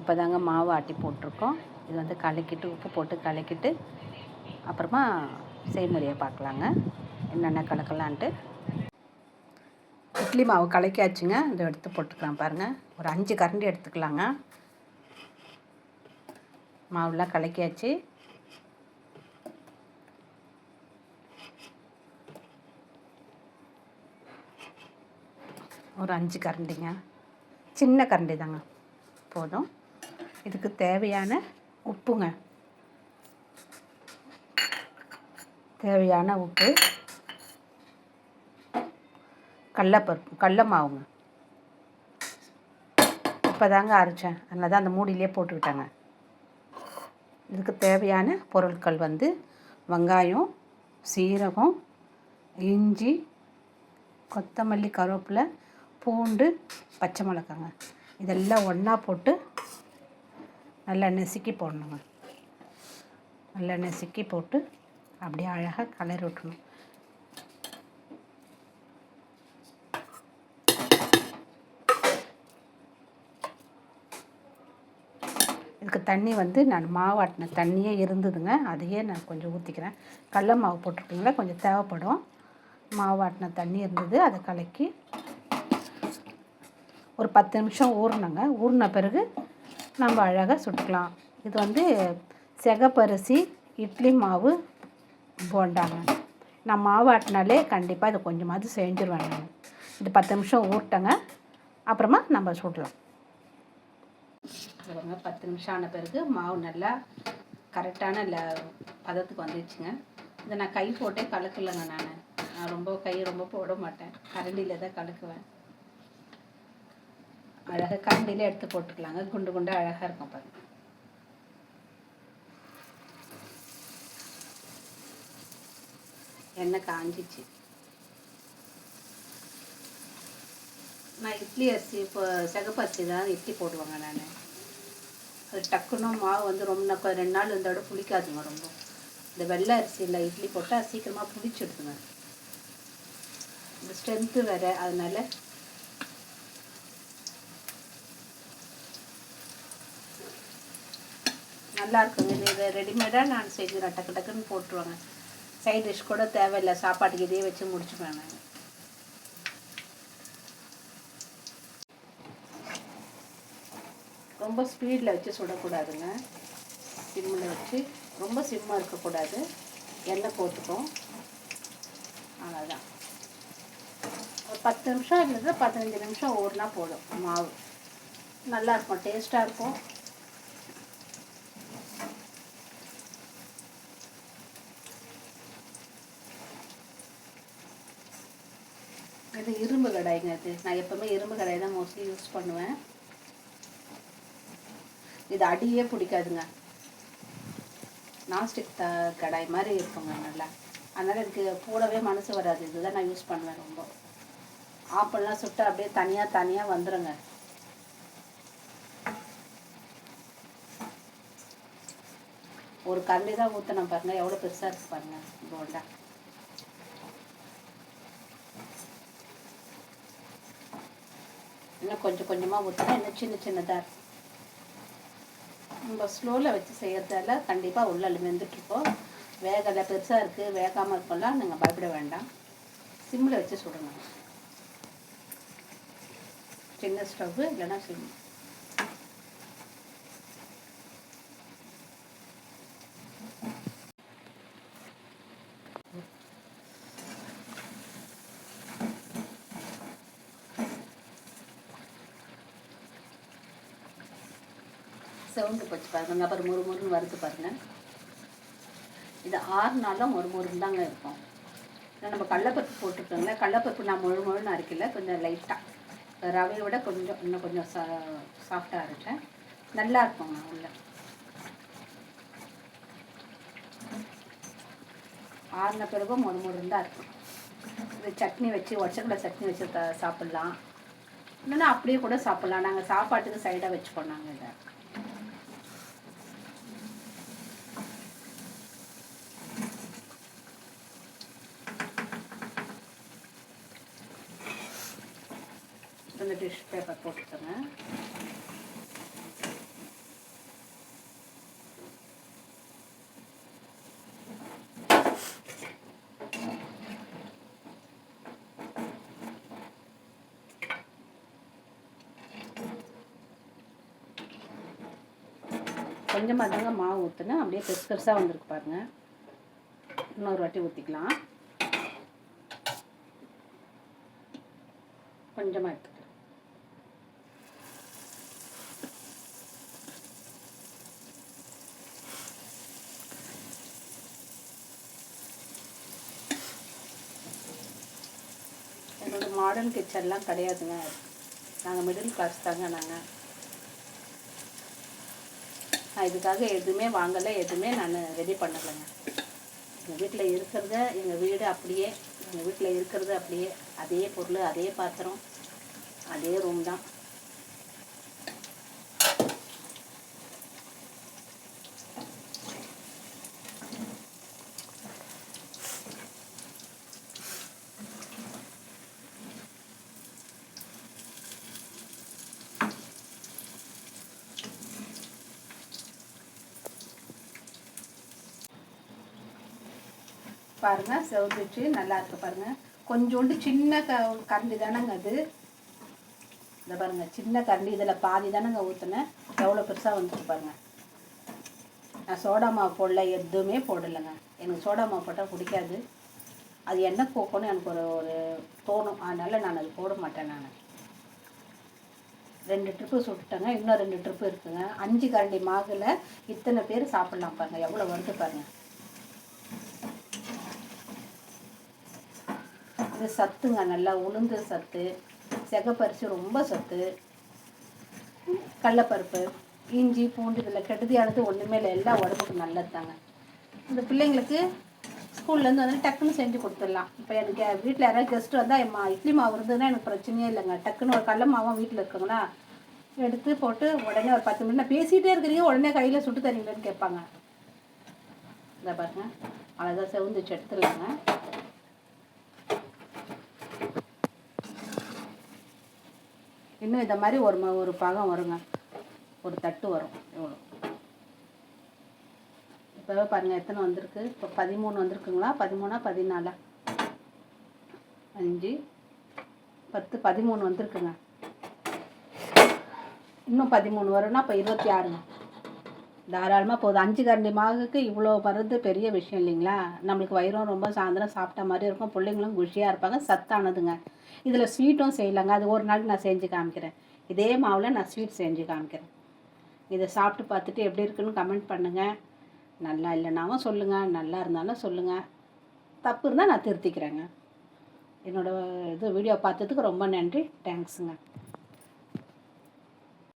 இப்போ தாங்க மாவு ஆட்டி போட்டிருக்கோம். இது வந்து கலக்கிட்டு உப்பு போட்டு கலக்கிட்டு அப்புறமா செய்முறையை பார்க்கலாங்க, என்னென்ன கலக்கலான்ட்டு. இட்லி மாவு கலக்கியாச்சுங்க. இதை எடுத்து போட்டுக்கலாம் பாருங்கள். ஒரு 5 கரண்டி எடுத்துக்கலாங்க. மாவுலாம் கலக்கியாச்சு. ஒரு 5 கரண்டிங்க, சின்ன கரண்டி தாங்க போதும். இதுக்கு தேவையான உப்புங்க, தேவையான உப்பு, கடலப்பருப்பு, கடல மாவுங்க. இப்போ தாங்க அரைச்சேன், அதனால தான் அந்த மூடியிலே போட்டுக்கிட்டாங்க. இதுக்கு தேவையான பொருட்கள் வந்து வெங்காயம், சீரகம், இஞ்சி, கொத்தமல்லி, கருவேப்பிலை, பூண்டு, பச்சை மிளகாங்க. இதெல்லாம் ஒன்றா போட்டு நல்லா நசுக்கி போடணுங்க. நல்லா நசுக்கி போட்டு அப்படியே அழகாக கலரி விட்டுணும். இதுக்கு தண்ணி வந்து நான் மாவாட்டின தண்ணியே இருந்ததுங்க, அதையே நான் கொஞ்சம் ஊற்றிக்கிறேன். கடல மாவு போட்டிருக்கீங்களா, கொஞ்சம் தேவைப்படும். மாவாட்டின தண்ணி இருந்தது, அதை கலக்கி ஒரு 10 நிமிஷம் ஊறினங்க. ஊறின பிறகு நம்ம அழகாக சுட்டுக்கலாம். இது வந்து சிகப்பரிசி இட்லி மாவு போண்டாங்க. நான் மாவாட்டினாலே கண்டிப்பாக இது கொஞ்சமாவது செஞ்சுருவேன் நான். இது 10 நிமிஷம் ஊறிட்டங்க, அப்புறமா நம்ம சுடலாம். 10 நிமிஷம் ஆன பிறகு மாவு நல்லா கரெக்டான பதத்துக்கு வந்துடுச்சுங்க. இதை நான் கை போட்டே கலக்கலைங்க. நான் ரொம்ப போட மாட்டேன், கரண்டியில் தான் கலக்குவேன். அழகாக கரண்டிலே எடுத்து போட்டுக்கலாங்க. குண்டு குண்டாக அழகாக இருக்கும் பாருங்க. எண்ணெய் காஞ்சிச்சு. நான் இட்லி அரிசி, இப்போ சிகப்பரிசி தான் இட்லி போடுவாங்க. நான் அது டக்குன்னு மாவு வந்து ரொம்ப 2 நாள் இருந்தோட புளிக்காதுங்க. ரொம்ப இந்த வெள்ளை அரிசியில் இட்லி போட்டால் சீக்கிரமாக புளிச்சிடுதுங்க. இந்த ஸ்ட்ரென்த்து வேறு, அதனால் நல்லா இருக்குங்க. இது ரெடிமேடாக நான் செஞ்சுறேன், டக்கு டக்குன்னு போட்டுருவாங்க. சைட் டிஷ் கூட தேவையில்லை, சாப்பாட்டுக்கு இதே வச்சு முடிச்சுப்பேன் நான். ரொம்ப ஸ்பீடில் வச்சு சுடக்கூடாதுங்க, சிம்மில் வச்சு. ரொம்ப சிம்மாக இருக்கக்கூடாது, எண்ணெய் போட்டுக்கும். அவ்வளோதான். ஒரு 10 நிமிஷம் இல்லைன்னா 15 நிமிஷம் ஊறினா போதும். மாவு நல்லாயிருக்கும், டேஸ்ட்டாக இருக்கும். இது இரும்பு கடாய்ங்க. இது நான் எப்போவுமே இரும்பு கடாய் தான் மோஸ்ட்லி யூஸ் பண்ணுவேன். இது அடியே பிடிக்காதுங்க, நான்ஸ்டிக் கடாய் மாதிரி இருக்குங்க நல்லா. அதனால் எனக்கு போடவே மனசு வராது. இதுதான் நான் யூஸ் பண்ணுவேன். ரொம்ப ஆப்பெல்லாம் சுட்டு அப்படியே தனியாக வந்துடுங்க. ஒரு கரண்டி தான் ஊற்றினேன் பாருங்கள், எவ்வளோ பெருசாக இருக்குது பாருங்கள் போண்டா. இன்னும் கொஞ்சமாக ஊற்றினா இன்னும் சின்னதாக இருக்கும். நம்ம ஸ்லோவில் வச்சு செய்கிறதால கண்டிப்பாக உள்ள வெந்துட்டுருக்கோம். வேகலை, பெருசாக இருக்குது, வேகாமல் இருக்கலாம், நீங்கள் பயப்பட வேண்டாம். சிம்மில் வச்சு சுடுங்க. சின்ன ஸ்டவ்வு இல்லைன்னா சிம். செவந்து போச்சு பாருங்க, அப்புறம் முறுமுறுன்னு வறுத்து பாருங்கள். இது 6 நாளும் முறுமுறுன்னு தாங்க இருக்கும். ஏன்னா நம்ம கடலப்பருப்பு போட்டுருக்கோங்களே, கடலப்பருப்பு நான் முழுன்னு அரைக்கல, கொஞ்சம் லைட்டாக ரவையை விட இன்னும் கொஞ்சம் சாஃப்டாக அரைச்சேன். நல்லா இருக்குங்க உள்ள. 6 பிறகும் முறுமுறுன்னு தான் இருக்கும். இது சட்னி வச்சு, ஒச்சக்கடலை சட்னி வச்சு சாப்பிட்லாம், இல்லைன்னா அப்படியே கூட சாப்பிட்லாம். நாங்கள் சாப்பாட்டுக்கு சைடாக வச்சுப்போம் நாங்கள் இதை. இந்த டிஷ் பேப்பர் போட்டுக்கோங்க. கொஞ்சமாக தாங்க மாவு ஊற்றுனேன், அப்படியே பெருசாக வந்திருக்கு பாருங்கள். இன்னொரு வாட்டி ஊற்றிக்கலாம். கொஞ்சமாக எடுத்துக்கலாம். என்னோட மாடர்ன் கிச்சன்லாம் கிடையாதுங்க, நாங்கள் மிடில் கிளாஸ் தாங்க. நான் இதுக்காக எதுவுமே வாங்கலை, எதுவுமே நான் ரெடி பண்ணலைங்க. எங்கள் வீட்டில் இருக்கிறத, எங்கள் வீடு அப்படியே, எங்கள் வீட்டில் இருக்கிறது அப்படியே, அதே பொருள், அதே பாத்திரம், அதே ரூம் தான். பாருங்கள் செவந்துச்சு, நல்லா இருக்குது பாருங்கள். கொஞ்சோண்டு சின்ன கரண்டி தானேங்க அது, இந்த பாருங்கள் சின்ன கரண்டி, இதில் பாதி தானேங்க ஊற்றுனேன், எவ்வளோ பெருசாக வந்துட்டு பாருங்கள். நான் சோடா மாவு போடல, எதுவுமே போடலைங்க. எனக்கு சோடா மாவு போட்டால் பிடிக்காது, அது எண்ணெய் போக்கணும்னு எனக்கு ஒரு தோணும், அதனால் நான் அது போட மாட்டேன். நான் 2 ட்ரிப்பு சுட்டுட்டேங்க, இன்னும் 2 ட்ரிப்பு இருக்குங்க. 5 கரண்டி மாவில் இத்தனை பேர் சாப்பிட்லாம் பாருங்கள், எவ்வளோ வருது பாருங்கள். இது சத்துங்க, நல்லா உளுந்து சத்து, செகப்பரிசி ரொம்ப சத்து, கடலப்பருப்பு, இஞ்சி பூண்டு, இதில் கெடுதியானது ஒன்றுமே இல்லை, எல்லாம் உடம்புக்கு நல்லது தாங்க. இந்த பிள்ளைங்களுக்கு ஸ்கூல்லேருந்து வந்து டக்குன்னு செஞ்சு கொடுத்துடலாம். இப்போ எனக்கு வீட்டில் யாராவது கெஸ்ட்டு வந்தால் இட்லி மாவு இருந்ததுன்னா எனக்கு பிரச்சனையே இல்லைங்க. டக்குன்னு ஒரு கடல மாவும் வீட்டில் இருக்குங்களா, எடுத்து போட்டு உடனே ஒரு 10 மினிட் பேசிகிட்டே இருக்கிறீங்க, உடனே கையில் சுட்டு தரீங்களேன்னு கேட்பாங்க. இதை பாருங்க, அழகாக செவந்துச்சு, எடுத்துடலாங்க. இன்னும் இந்த மாதிரி ஒரு பாகம் வருங்க, ஒரு தட்டு வரும். எவ்வளோ இப்போ பாருங்கள் எத்தனை வந்திருக்கு, இப்போ 13 வந்திருக்குங்களா, 13 14 5 10 13 வந்திருக்குங்க. இன்னும் 13 வரும்னா இப்போ 26ங்க. தாராளமாக போகுது. 5 கரண்டி மாவுக்கு இவ்வளோ வர்றது பெரிய விஷயம் இல்லைங்களா. நம்மளுக்கு வயிறும் ரொம்ப சாயந்தரம் சாப்பிட்ட மாதிரி இருக்கும், பிள்ளைங்களும் குஷியாக இருப்பாங்க, சத்தானதுங்க. இதில் ஸ்வீட்டும் செய்யலாங்க, அது ஒரு நாள் நான் செஞ்சு காமிக்கிறேன். இதே மாவில் நான் ஸ்வீட் செஞ்சு காமிக்கிறேன். இதை சாப்பிட்டு பார்த்துட்டு எப்படி இருக்குன்னு கமெண்ட் பண்ணுங்கள். நல்லா இல்லைனாவும் சொல்லுங்கள், நல்லா இருந்தாலும் சொல்லுங்கள், தப்பு இருந்தால் நான் திருத்திக்கிறேங்க. என்னோடய வீடியோ பார்த்ததுக்கு ரொம்ப நன்றி, தேங்க்ஸுங்க.